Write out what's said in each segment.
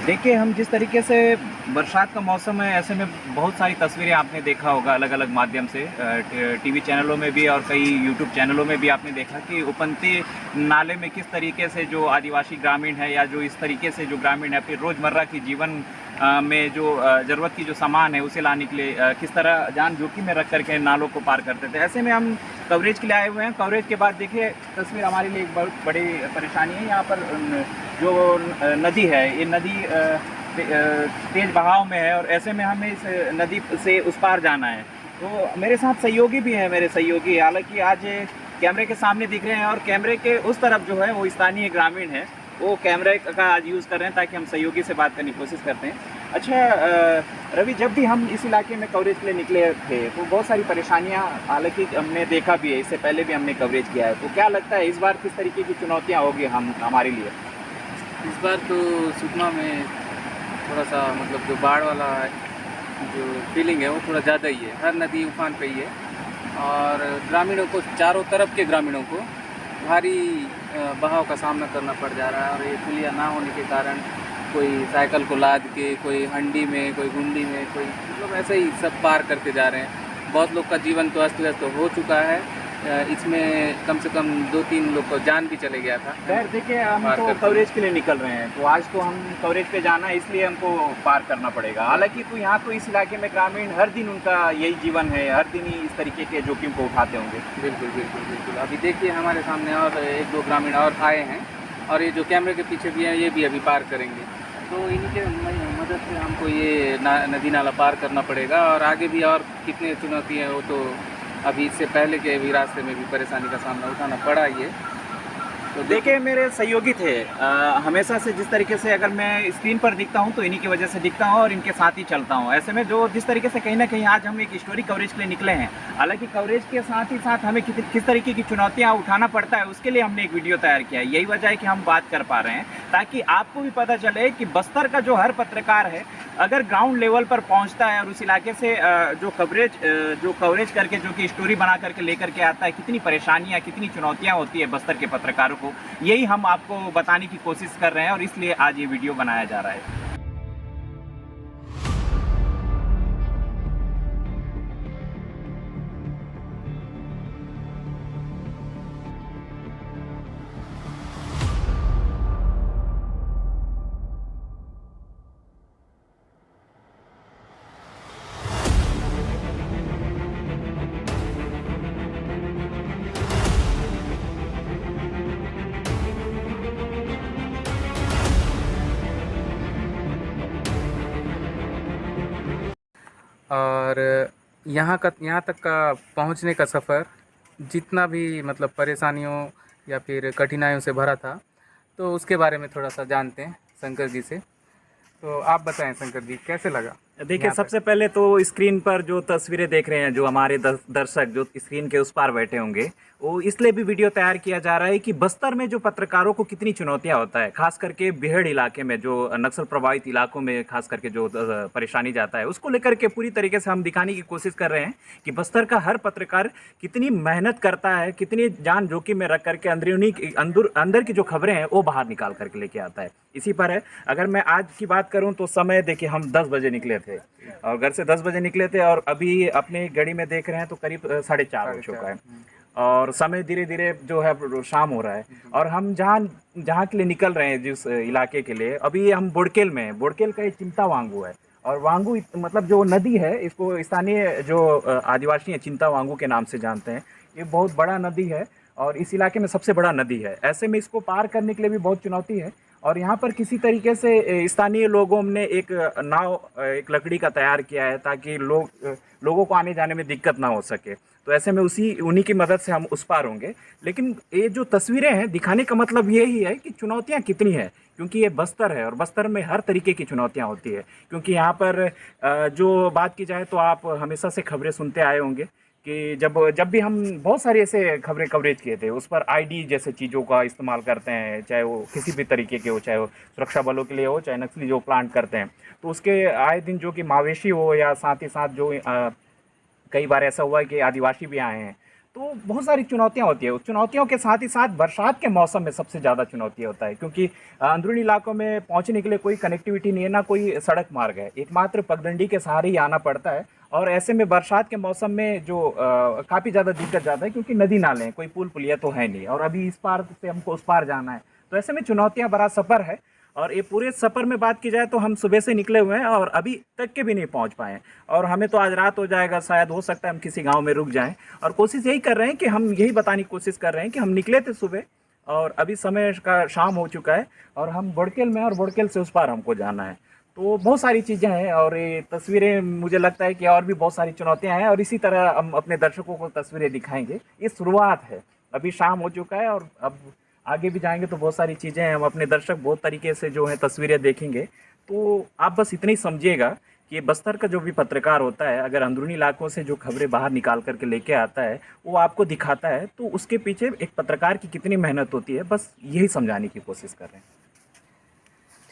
देखिए, हम जिस तरीके से बरसात का मौसम है, ऐसे में बहुत सारी तस्वीरें आपने देखा होगा अलग-अलग माध्यम से टीवी चैनलों में भी और कई यूट्यूब चैनलों में भी आपने देखा कि उपनती नाले में किस तरीके से जो आदिवासी ग्रामीण है या जो इस तरीके से जो ग्रामीण है अपनी रोज़मर्रा की जीवन में जो ज़रूरत की जो सामान है उसे लाने के लिए किस तरह जान जोखिम में रख कर के नालों को पार करते थे। ऐसे में हम कवरेज के लिए आए हुए हैं। कवरेज के बाद देखिए तस्वीर हमारे लिए एक बहुत बड़ी परेशानी है। यहाँ पर जो नदी है, ये नदी तेज़ बहाव में है और ऐसे में हमें इस नदी से उस पार जाना है। तो मेरे साथ सहयोगी भी हैं, मेरे सहयोगी हालाँकि आज कैमरे के सामने दिख रहे हैं और कैमरे के उस तरफ जो है वो स्थानीय ग्रामीण है, वो कैमरे का आज यूज़ कर रहे हैं ताकि हम सहयोगी से बात करने की कोशिश करते हैं। अच्छा रवि, जब भी हम इस इलाके में कवरेज के लिए निकले थे तो बहुत सारी परेशानियाँ हालाँकि हमने देखा भी है, इससे पहले भी हमने कवरेज किया है। तो क्या लगता है इस बार किस तरीके की चुनौतियाँ होगी हमारे लिए? इस बार तो सुकमा में थोड़ा सा मतलब जो बाढ़ वाला जो फीलिंग है वो थोड़ा ज़्यादा ही है। हर नदी उफान पे ही है और ग्रामीणों को, चारों तरफ के ग्रामीणों को भारी बहाव का सामना करना पड़ जा रहा है। और ये पुलिया ना होने के कारण कोई साइकिल को लाद के, कोई हंडी में, कोई गुंडी में, कोई मतलब ऐसे ही सब पार करके जा रहे हैं। बहुत लोग का जीवन तो अस्त व्यस्त हो चुका है। इसमें कम से कम 2-3 लोग को जान भी चले गया था। खैर देखिए, हम तो कवरेज के लिए निकल रहे हैं, तो आज तो हम कवरेज पे जाना है, इसलिए हमको पार करना पड़ेगा। हालांकि तो यहाँ तो इस इलाके में ग्रामीण हर दिन उनका यही जीवन है, हर दिन ही इस तरीके के जोखिम को उठाते होंगे। बिल्कुल बिल्कुल बिल्कुल। अभी देखिए हमारे सामने और 1-2 ग्रामीण और आए हैं और ये जो कैमरे के पीछे भी हैं ये भी अभी पार करेंगे। तो इन्हीं के मदद से हमको ये नदी नाला पार करना पड़ेगा। और आगे भी और कितने चुनौती हैं वो तो अभी इससे पहले के भी रास्ते में भी परेशानी का सामना उठाना पड़ा ही है। तो देखिए मेरे सहयोगी थे, हमेशा से जिस तरीके से अगर मैं स्क्रीन पर दिखता हूं तो इन्हीं की वजह से दिखता हूं और इनके साथ ही चलता हूं। ऐसे में जो जिस तरीके से कहीं ना कहीं आज हम एक स्टोरी कवरेज के लिए निकले हैं, हालांकि कवरेज के साथ ही साथ हमें किस तरीके की चुनौतियां उठाना पड़ता है उसके लिए हमने एक वीडियो तैयार किया है। यही वजह है कि हम बात कर पा रहे हैं ताकि आपको भी पता चले कि बस्तर का जो हर पत्रकार है अगर ग्राउंड लेवल पर पहुंचता है और उस इलाके से जो कवरेज करके जो कि स्टोरी बना करके लेकर के आता है, कितनी परेशानियां, कितनी चुनौतियां होती है बस्तर के पत्रकारों को, यही हम आपको बताने की कोशिश कर रहे हैं और इसलिए आज ये वीडियो बनाया जा रहा है। और यहाँ तक का पहुँचने का सफ़र जितना भी मतलब परेशानियों या फिर कठिनाइयों से भरा था, तो उसके बारे में थोड़ा सा जानते हैं शंकर जी से। तो आप बताएं शंकर जी, कैसे लगा? देखिए सबसे पहले तो स्क्रीन पर जो तस्वीरें देख रहे हैं, जो हमारे दर्शक जो स्क्रीन के उस पार बैठे होंगे, वो इसलिए भी वीडियो तैयार किया जा रहा है कि बस्तर में जो पत्रकारों को कितनी चुनौतियां होता है, खास करके बिहड़ इलाके में जो नक्सल प्रभावित इलाकों में खास करके जो परेशानी जाता है, उसको लेकर के पूरी तरीके से हम दिखाने की कोशिश कर रहे हैं कि बस्तर का हर पत्रकार कितनी मेहनत करता है, कितनी जान जोखिम में रख करके अंदर की जो खबरें हैं वो बाहर निकाल करके लेके आता है। इसी पर है। अगर मैं आज की बात करूं तो समय देखिए, हम 10 बजे निकले थे और घर से 10 बजे निकले थे और अभी अपनी घड़ी में देख रहे हैं तो करीब 4:30 हो चुका है और समय धीरे धीरे जो है शाम हो रहा है। और हम जहाँ के लिए निकल रहे हैं, जिस इलाके के लिए, अभी हम बोड़केल में हैं। बोड़केल का एक चिंता वांगू है और वांगू मतलब जो नदी है, इसको स्थानीय जो आदिवासी हैं चिंता वांगू के नाम से जानते हैं। ये बहुत बड़ा नदी है और इस इलाके में सबसे बड़ा नदी है। ऐसे में इसको पार करने के लिए भी बहुत चुनौती है और यहाँ पर किसी तरीके से स्थानीय लोगों ने एक नाव, एक लकड़ी का तैयार किया है ताकि लोगों को आने जाने में दिक्कत ना हो सके। तो ऐसे में उन्हीं की मदद से हम उस पार होंगे। लेकिन ये जो तस्वीरें हैं दिखाने का मतलब यही है कि चुनौतियाँ कितनी है, क्योंकि ये बस्तर है और बस्तर में हर तरीके की चुनौतियाँ होती है। क्योंकि यहाँ पर जो बात की जाए तो आप हमेशा से खबरें सुनते आए होंगे कि जब भी हम बहुत सारी ऐसे खबरें कवरेज किए थे, उस पर आईडी जैसे चीज़ों का इस्तेमाल करते हैं, चाहे वो किसी भी तरीके के हो, चाहे वो सुरक्षा बलों के लिए हो, चाहे नक्सली जो प्लांट करते हैं, तो उसके आए दिन जो कि मवेशी हो या साथ ही साथ जो कई बार ऐसा हुआ है कि आदिवासी भी आए हैं, तो बहुत सारी चुनौतियाँ होती है। उस चुनौतियों के साथ ही साथ बरसात के मौसम में सबसे ज़्यादा चुनौती होता है, क्योंकि अंदरूनी इलाकों में पहुँचने के लिए कोई कनेक्टिविटी नहीं है, ना कोई सड़क मार्ग है, एकमात्र पगडंडी के सहारे ही आना पड़ता है। और ऐसे में बरसात के मौसम में जो काफ़ी ज़्यादा दिक्कत जाता है, क्योंकि नदी नाले हैं, कोई पुल पुलिया तो है नहीं, और अभी इस पार से हमको उस पार जाना है, तो ऐसे में चुनौतियाँ भरा सफ़र है। और ये पूरे सफ़र में बात की जाए तो हम सुबह से निकले हुए हैं और अभी तक के भी नहीं पहुंच पाए हैं, और हमें तो आज रात हो जाएगा, शायद हो सकता है हम किसी गांव में रुक जाएं। और कोशिश यही कर रहे हैं कि हम यही बताने की कोशिश कर रहे हैं कि हम निकले थे सुबह और अभी समय का शाम हो चुका है और हम बोड़केल में, और बोड़केल से उस पार हमको जाना है। तो बहुत सारी चीज़ें हैं और ये तस्वीरें, मुझे लगता है कि और भी बहुत सारी चुनौतियाँ हैं, और इसी तरह हम अपने दर्शकों को तस्वीरें दिखाएंगे। ये शुरुआत है, अभी शाम हो चुका है और अब आगे भी जाएंगे तो बहुत सारी चीज़ें हैं, हम अपने दर्शक बहुत तरीके से जो है तस्वीरें देखेंगे। तो आप बस इतना ही समझिएगा कि बस्तर का जो भी पत्रकार होता है, अगर अंदरूनी इलाकों से जो खबरें बाहर निकाल करके लेके आता है, वो आपको दिखाता है, तो उसके पीछे एक पत्रकार की कितनी मेहनत होती है, बस यही समझाने की कोशिश कर रहे हैं।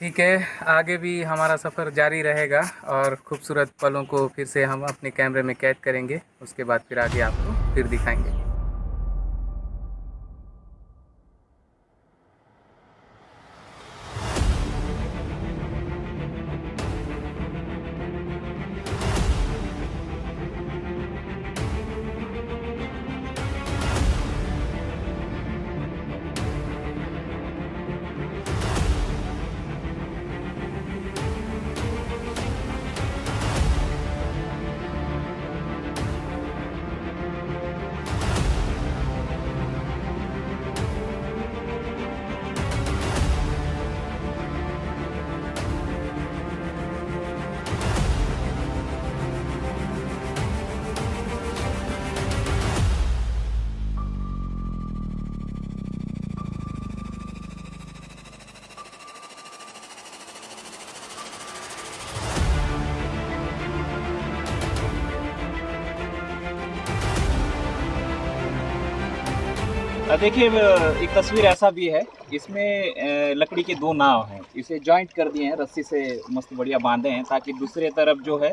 ठीक है, आगे भी हमारा सफ़र जारी रहेगा और खूबसूरत पलों को फिर से हम अपने कैमरे में कैद करेंगे, उसके बाद फिर आगे आपको फिर दिखाएंगे। देखिए, एक तस्वीर ऐसा भी है, इसमें लकड़ी के दो नाव हैं, इसे जॉइंट कर दिए हैं, रस्सी से मस्त बढ़िया बांधे हैं, ताकि दूसरे तरफ जो है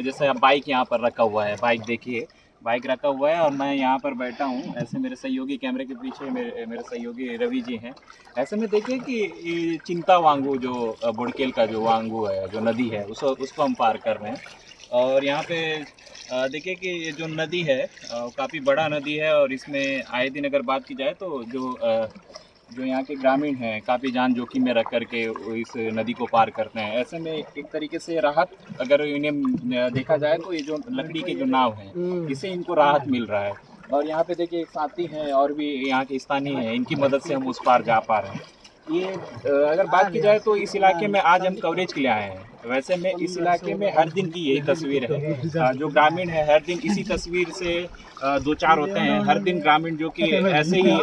जैसे बाइक यहाँ पर रखा हुआ है, बाइक देखिए, बाइक रखा हुआ है और मैं यहाँ पर बैठा हूँ। ऐसे मेरे सहयोगी कैमरे के पीछे मेरे सहयोगी रवि जी हैं। ऐसे में देखिए कि ये चिंता वांगू जो बुड़केल का जो वांगू है, जो नदी है, उसको हम पार कर रहे हैं। और यहाँ पे देखिए कि ये जो नदी है काफ़ी बड़ा नदी है, और इसमें आए दिन अगर बात की जाए तो जो यहाँ के ग्रामीण हैं काफ़ी जान जोखिम में रख करके इस नदी को पार करते हैं। ऐसे में एक तरीके से राहत अगर इन्हें देखा जाए तो ये जो लकड़ी के जो नाव हैं, इससे इनको राहत मिल रहा है। और यहाँ पे देखिए एक साथी हैं और भी यहाँ के स्थानीय हैं, इनकी मदद से हम उस पार जा पा रहे हैं। ये अगर बात की जाए तो इस इलाके में आज हम कवरेज के लिए आए हैं। वैसे में इस इलाके में हर दिन की यही तस्वीर है, जो ग्रामीण है हर दिन इसी तस्वीर से दो चार होते हैं, हर दिन ग्रामीण जो कि ऐसे ही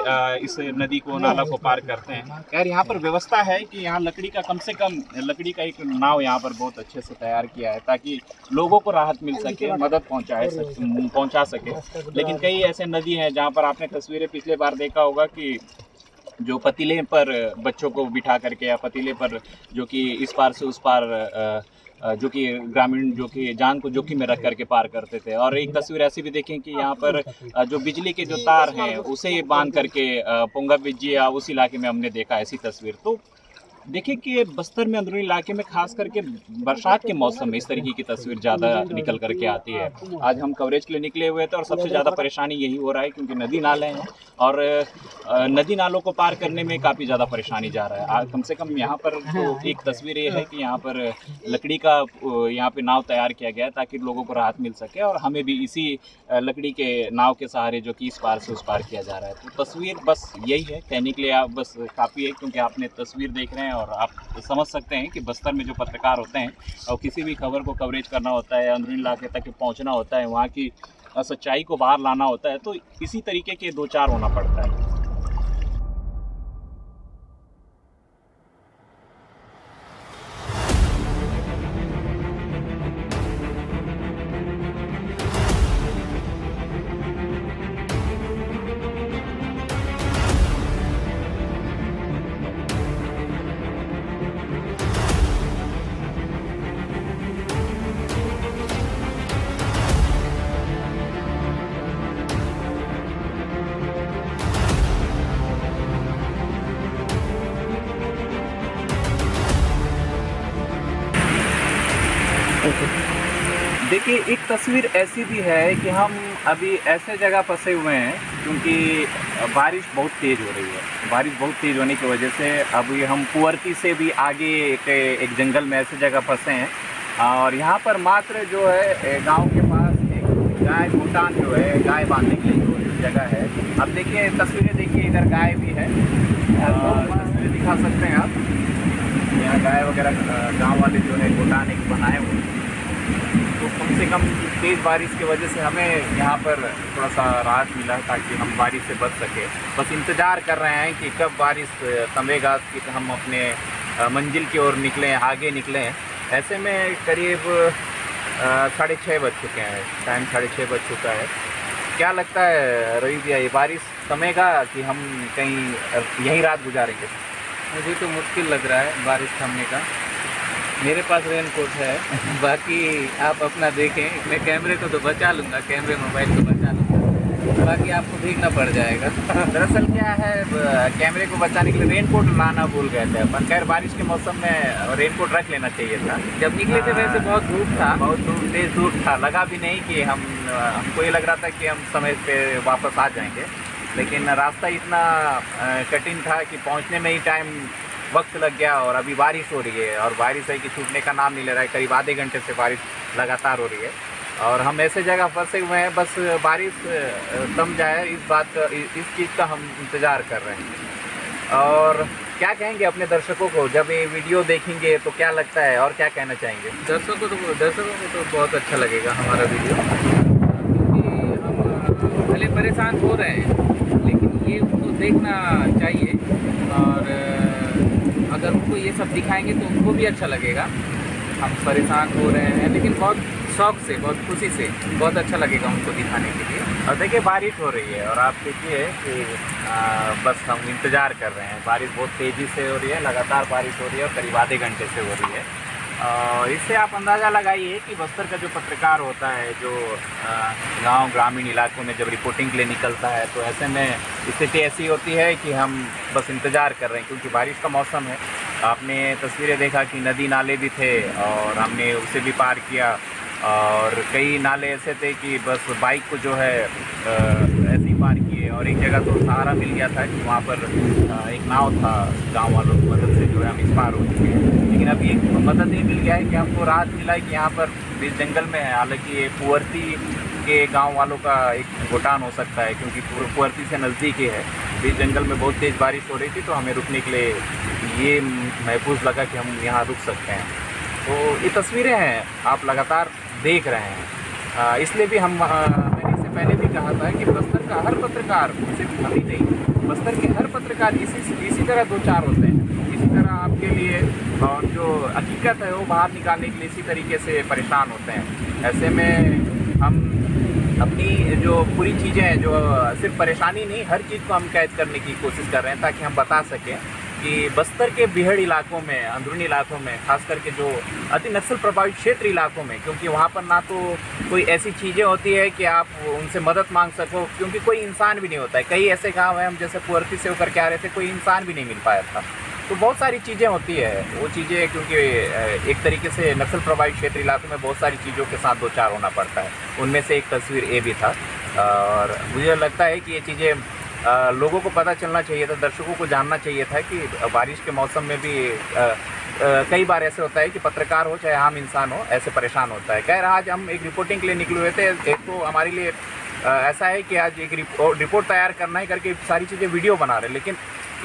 इस नदी को, नाला को पार करते हैं। खैर यहाँ पर व्यवस्था है कि यहाँ लकड़ी का कम से कम लकड़ी का एक नाव यहाँ पर बहुत अच्छे से तैयार किया है, ताकि लोगों को राहत मिल सके, मदद पहुँचा सके। लेकिन कई ऐसे नदी हैं जहाँ पर आपने तस्वीरें पिछले बार देखा होगा कि जो पतीले पर बच्चों को बिठा करके, या पतीले पर जो कि इस पार से उस पार जो कि ग्रामीण जो कि जान को जोखिम में रख करके पार करते थे। और एक तस्वीर ऐसी भी देखें कि यहाँ पर जो बिजली के जो तार हैं उसे बांध करके पोंगा बिज्जिया उस इलाके में हमने देखा ऐसी तस्वीर। तो देखिए कि बस्तर में अंदरूनी इलाके में खास करके बरसात के मौसम में इस तरीके की तस्वीर ज़्यादा निकल करके आती है। आज हम कवरेज के लिए निकले हुए थे और सबसे ज़्यादा परेशानी यही हो रहा है क्योंकि नदी नाले हैं और नदी नालों को पार करने में काफ़ी ज़्यादा परेशानी जा रहा है। आज कम से कम यहाँ पर तो एक तस्वीर ये है कि यहाँ पर लकड़ी का यहाँ पे नाव तैयार किया गया है ताकि लोगों को राहत मिल सके, और हमें भी इसी लकड़ी के नाव के सहारे जो कि इस पार से उस पार किया जा रहा है। तो तस्वीर बस यही है, कहने के लिए आप बस काफ़ी है क्योंकि आपने तस्वीर देख रहे हैं और आप समझ सकते हैं कि बस्तर में जो पत्रकार होते हैं और किसी भी खबर को कवरेज करना होता है, अंदरूनी इलाके तक पहुंचना होता है, वहाँ की सच्चाई को बाहर लाना होता है, तो इसी तरीके के दो चार होना पड़ता है। देखिए, एक तस्वीर ऐसी भी है कि हम अभी ऐसे जगह फंसे हुए हैं क्योंकि बारिश बहुत तेज़ हो रही है। बारिश बहुत तेज़ होने की वजह से अभी हम पुअर्ती से भी आगे एक जंगल में ऐसे जगह फंसे हैं और यहाँ पर मात्र जो है गांव के पास एक गाय भूटान जो है गाय बांधने के लिए जो जगह है। अब देखिए तस्वीरें, देखिए इधर गाय भी है और तस्वीरें दिखा सकते हैं आप। यहाँ गाय वगैरह गांव वाले जो है भूटान एक बनाए हुए हैं। तो कम से कम तेज़ बारिश की वजह से हमें यहाँ पर थोड़ा सा राहत मिला ताकि हम बारिश से बच सके। बस इंतज़ार कर रहे हैं कि कब बारिश थमेगा कि हम अपने मंजिल की ओर निकलें, आगे निकलें। ऐसे में करीब 6:30 बज चुके हैं, टाइम 6:30 बज चुका है। क्या लगता है रवि भैया, ये बारिश थमेगा कि हम कहीं यहीं रात गुजारेंगे? मुझे तो मुश्किल लग रहा है बारिश थमने का। मेरे पास रेन कोट है बाकी आप अपना देखें। मैं कैमरे को तो बचा लूँगा, कैमरे मोबाइल को बचा लूँगा, बाकी आपको भीगना पड़ जाएगा। दरअसल क्या है, कैमरे को बचाने के लिए रेन कोट लाना भूल गए थे अपन। खैर बारिश के मौसम में रेन कोट रख लेना चाहिए था। जब निकले थे वैसे बहुत धूप था, बहुत तेज़ धूप था, लगा भी नहीं कि हमको ये लग रहा था कि हम समय पे वापस आ जाएंगे, लेकिन रास्ता इतना कठिन था कि पहुंचने में ही टाइम वक्त लग गया और अभी बारिश हो रही है और बारिश है कि छूटने का नाम नहीं ले रहा है। करीब आधे घंटे से बारिश लगातार हो रही है और हम ऐसे जगह फंसे हुए हैं, बस बारिश थम जाए इस चीज़ का हम इंतज़ार कर रहे हैं। और क्या कहेंगे अपने दर्शकों को जब ये वीडियो देखेंगे तो क्या लगता है और क्या कहना चाहेंगे? दर्शकों को तो बहुत अच्छा लगेगा हमारा वीडियो, क्योंकि हम भले परेशान हो रहे हैं लेकिन ये उनको देखना चाहिए और अगर उनको ये सब दिखाएंगे तो उनको भी अच्छा लगेगा। हम परेशान हो रहे हैं लेकिन बहुत शौक से, बहुत खुशी से, बहुत अच्छा लगेगा उनको दिखाने के लिए। और देखिए बारिश हो रही है और आप देखिए कि बस हम इंतज़ार कर रहे हैं। बारिश बहुत तेज़ी से हो रही है, लगातार बारिश हो रही है और करीब आधे घंटे से हो रही है। इससे आप अंदाज़ा लगाइए कि बस्तर का जो पत्रकार होता है, जो गांव ग्रामीण इलाकों में जब रिपोर्टिंग के लिए निकलता है, तो ऐसे में स्थिति ऐसी होती है कि हम बस इंतज़ार कर रहे हैं क्योंकि बारिश का मौसम है। आपने तस्वीरें देखा कि नदी नाले भी थे और हमने उसे भी पार किया और कई नाले ऐसे थे कि बस बाइक को जो है ऐसे ही पार किए और एक जगह तो सहारा मिल गया था कि वहाँ पर एक नाव था, गांव वालों की मदद से जो है हम इस पार हो चुके हैं। लेकिन अभी एक मदद ये मिल गया है कि हमको राहत मिला है कि यहाँ पर इस जंगल में है। हालांकि ये पुअर्ती के गांव वालों का एक घुटान हो सकता है क्योंकि पुअर्ती से नज़दीक ही है। इस जंगल में बहुत तेज़ बारिश हो रही थी तो हमें रुकने के लिए ये महफूज लगा कि हम यहाँ रुक सकते हैं। तो ये तस्वीरें हैं, आप लगातार देख रहे हैं। इसलिए भी मैंने इससे पहले भी कहा था कि बस्तर का हर पत्रकार, सिर्फ हम ही नहीं, बस्तर के हर पत्रकार इसी तरह दो चार होते हैं। इसी तरह आपके लिए और जो हकीकत है वो बाहर निकालने के लिए इसी तरीके से परेशान होते हैं। ऐसे में हम अपनी जो पूरी चीज़ें हैं, जो सिर्फ परेशानी नहीं, हर चीज़ को हम कैद करने की कोशिश कर रहे हैं ताकि हम बता सकें कि बस्तर के बिहड़ इलाकों में, अंदरूनी इलाकों में, खास करके जो अति नक्सल प्रभावित क्षेत्र इलाकों में, क्योंकि वहाँ पर ना तो कोई ऐसी चीज़ें होती है कि आप उनसे मदद मांग सको, क्योंकि कोई इंसान भी नहीं होता है। कई ऐसे गांव हैं, हम जैसे पुअर्ती से होकर के आ रहे थे, कोई इंसान भी नहीं मिल पाया था। तो बहुत सारी चीज़ें होती है, वो चीज़ें क्योंकि एक तरीके से नक्सल प्रभावित क्षेत्र इलाकों में बहुत सारी चीज़ों के साथ दो चार होना पड़ता है। उनमें से एक तस्वीर ये भी था और मुझे लगता है कि ये चीज़ें लोगों को पता चलना चाहिए था, दर्शकों को जानना चाहिए था कि बारिश के मौसम में भी कई बार ऐसे होता है कि पत्रकार हो चाहे आम इंसान हो, ऐसे परेशान होता है। खैर आज हम एक रिपोर्टिंग के लिए निकले हुए थे। एक तो हमारे लिए ऐसा है कि आज एक रिपोर्ट तैयार करना है करके सारी चीज़ें वीडियो बना रहे हैं, लेकिन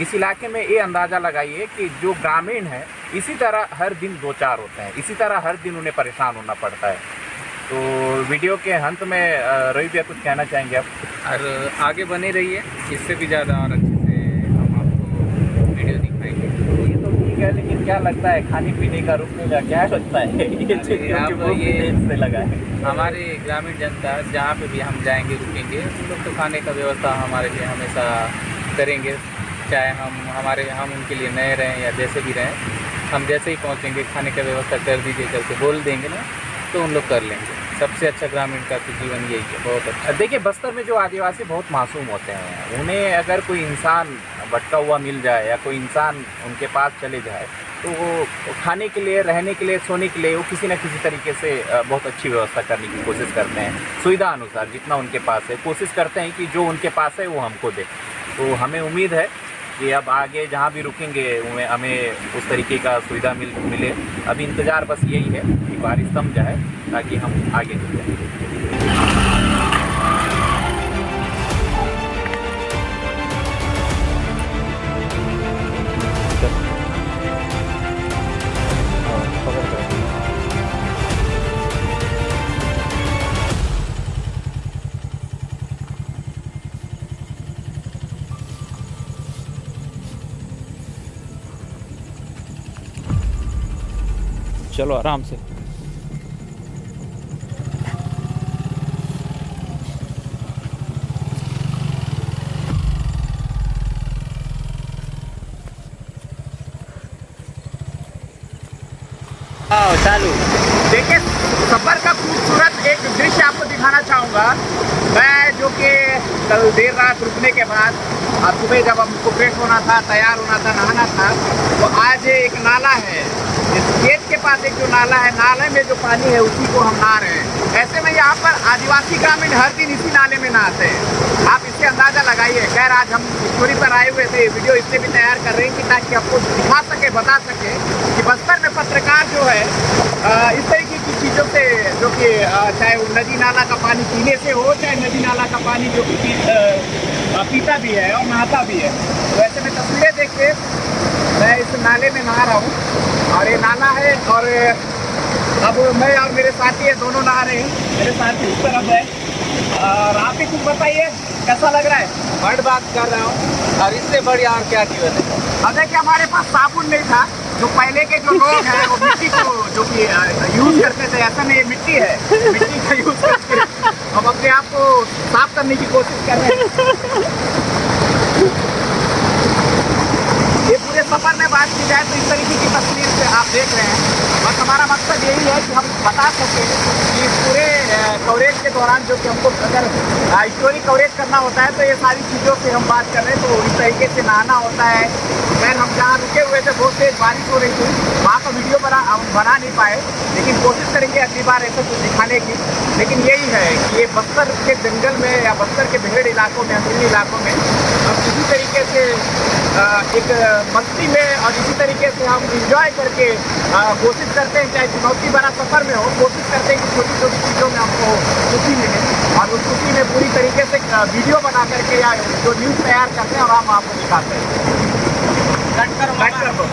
इस इलाके में ये अंदाज़ा लगाइए कि जो ग्रामीण है इसी तरह हर दिन दो चार होते हैं, इसी तरह हर दिन उन्हें परेशान होना पड़ता है। तो वीडियो के अंत में रवि भैया कुछ कहना चाहेंगे आप? और आगे बने रहिए, इससे भी ज़्यादा और अच्छे से हम आपको वीडियो दिखाएंगे। ये तो ठीक है, लेकिन क्या लगता है खाने पीने का रुकने का क्या लगता है? ये लगा है हमारे ग्रामीण जनता जहाँ पे भी हम जाएंगे रुकेंगे, उन लोग तो खाने का व्यवस्था हमारे लिए हमेशा करेंगे, चाहे हम उनके लिए नए रहें या जैसे भी रहें। हम जैसे ही पहुँचेंगे खाने का व्यवस्था कर दीजिए करके बोल देंगे ना, तो उन लोग कर लेंगे। सबसे अच्छा ग्रामीण का तो जीवन यही है, बहुत अच्छा। देखिए बस्तर में जो आदिवासी बहुत मासूम होते हैं, उन्हें अगर कोई इंसान भटका हुआ मिल जाए या कोई इंसान उनके पास चले जाए तो वो खाने के लिए, रहने के लिए, सोने के लिए वो किसी न किसी तरीके से बहुत अच्छी व्यवस्था करने की कोशिश करते हैं, सुविधा अनुसार जितना उनके पास है। कोशिश करते हैं कि जो उनके पास है वो हमको दे। तो हमें उम्मीद है कि अब आगे जहाँ भी रुकेंगे हमें उस तरीके का सुविधा मिले। अभी इंतज़ार बस यही है कि बारिश थम जाए ताकि हम आगे निकलें। चलो आराम से। चालू देखिए, सफर का खूबसूरत एक दृश्य आपको दिखाना चाहूँगा। मैं जो कि कल देर रात रुकने के बाद और सुबह जब हमको फ्रेश होना था, तैयार होना था, नहाना था, तो आज एक नाला है, इस खेत के पास एक जो नाला है, नाले में जो पानी है उसी को हम नहा रहे हैं। ऐसे में यहाँ पर आदिवासी ग्रामीण हर दिन इसी नाले में नहाते हैं। आप इससे अंदाज़ा लगाइए। खैर आज हम स्टोरी पर आए हुए थे, वीडियो इसलिए भी तैयार कर रहे हैं कि ताकि आपको दिखा सके, बता सके कि बस्तर में पत्रकार जो है इस तरीके की चीज़ों से, जो कि चाहे वो नदी नाला का पानी पीने से हो, चाहे नदी नाला का पानी जो कि पीता भी है और नहाता भी है। तो ऐसे में तस्वीरें देख के मैं इस नाले में नहा रहा हूँ और ये नाला है। और अब मैं और मेरे साथी है, दोनों नहा रहे हैं। मेरे साथी उस तरफ है और आप भी कुछ बताइए कैसा लग रहा है? बर्ड बात कर रहा हूँ और इससे बढ़िया और क्या जीवन है। अब देखिए, हमारे पास साबुन नहीं था। जो पहले के जो लोग हैं वो मिट्टी को जो कि यूज़ करते थे, ऐसा नहीं, मिट्टी है, मिट्टी का यूज़ करके हम अपने आप को साफ करने की कोशिश कर रहे हैं। ये पूरे सफर में बात की जाए तो इस तरीके की तस्वीर से आप देख रहे हैं। बस हमारा मकसद यही है कि हम बता सकें कि इस पूरे कवरेज के दौरान जो कि हमको अगर स्टोरी कवरेज करना होता है तो ये सारी चीज़ों से हम बात कर रहे हैं। तो इस तरीके से नहाना होता है। खैर हम जहाँ रुके हुए थे बहुत तेज बारिश हो रही थी, वहाँ का वीडियो हम बना नहीं पाए, लेकिन कोशिश करेंगे अगली बार ऐसा कुछ दिखाने की। लेकिन यही है कि ये बस्तर के जंगल में या बस्तर के भेड़ इलाकों में, अंदरूनी इलाकों में हम इसी तरीके से एक मस्ती में और इसी तरीके से हम इंजॉय करके कोशिश करते हैं, चाहे चुनौती भरा सफ़र में हो, कोशिश करते हैं कि छोटी छोटी चीज़ों में हमको खुशी मिले और उस खुशी में पूरी तरीके से वीडियो बना करके या जो न्यूज़ तैयार करते हैं और हम आपको दिखाते हैं। कट कर दो।